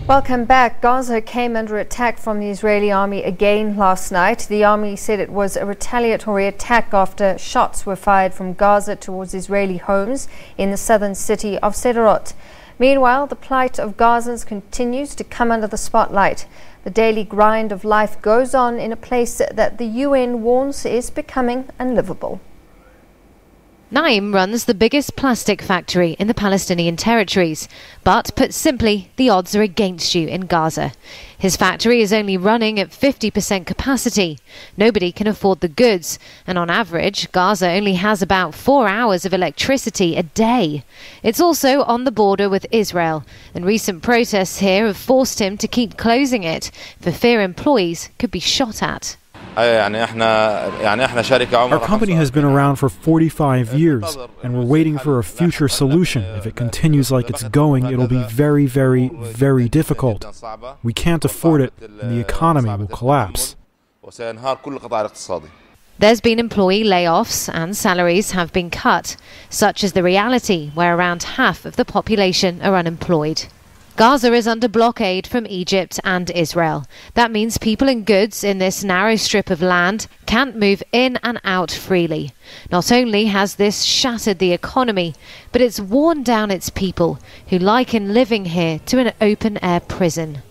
Welcome back. Gaza came under attack from the Israeli army again last night. The army said it was a retaliatory attack after shots were fired from Gaza towards Israeli homes in the southern city of Sderot. Meanwhile, the plight of Gazans continues to come under the spotlight. The daily grind of life goes on in a place that the UN warns is becoming unlivable. Naim runs the biggest plastic factory in the Palestinian territories, but put simply, the odds are against you in Gaza. His factory is only running at 50% capacity. Nobody can afford the goods, and on average, Gaza only has about 4 hours of electricity a day. It's also on the border with Israel, and recent protests here have forced him to keep closing it, for fear employees could be shot at. Our company has been around for 45 years, and we're waiting for a future solution. If it continues like it's going, it'll be very, very, very difficult. We can't afford it, and the economy will collapse. There's been employee layoffs and salaries have been cut. Such is the reality, where around half of the population are unemployed. Gaza is under blockade from Egypt and Israel. That means people and goods in this narrow strip of land can't move in and out freely. Not only has this shattered the economy, but it's worn down its people, who liken living here to an open-air prison.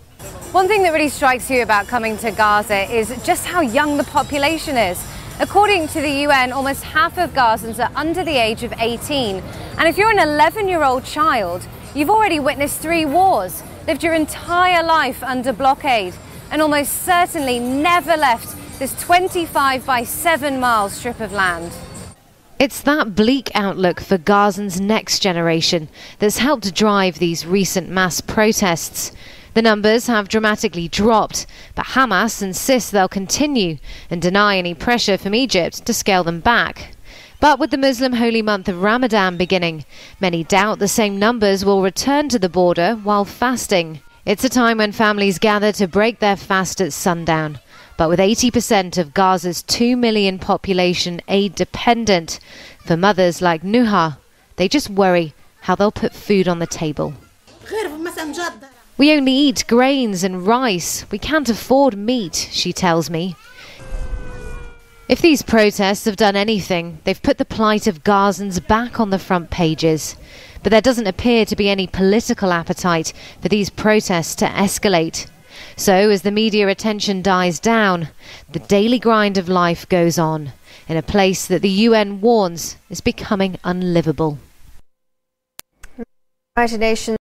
One thing that really strikes you about coming to Gaza is just how young the population is. According to the UN, almost half of Gazans are under the age of 18. And if you're an 11-year-old child, you've already witnessed 3 wars, lived your entire life under blockade, and almost certainly never left this 25 by 7 mile strip of land. It's that bleak outlook for Gazans' next generation that's helped drive these recent mass protests. The numbers have dramatically dropped, but Hamas insists they'll continue and deny any pressure from Egypt to scale them back. But with the Muslim holy month of Ramadan beginning, many doubt the same numbers will return to the border while fasting. It's a time when families gather to break their fast at sundown. But with 80% of Gaza's 2 million population aid dependent, for mothers like Nuha, they just worry how they'll put food on the table. We only eat grains and rice. We can't afford meat, she tells me. If these protests have done anything, they've put the plight of Gazans back on the front pages. But there doesn't appear to be any political appetite for these protests to escalate. So as the media attention dies down, the daily grind of life goes on, in a place that the UN warns is becoming unlivable. United Nations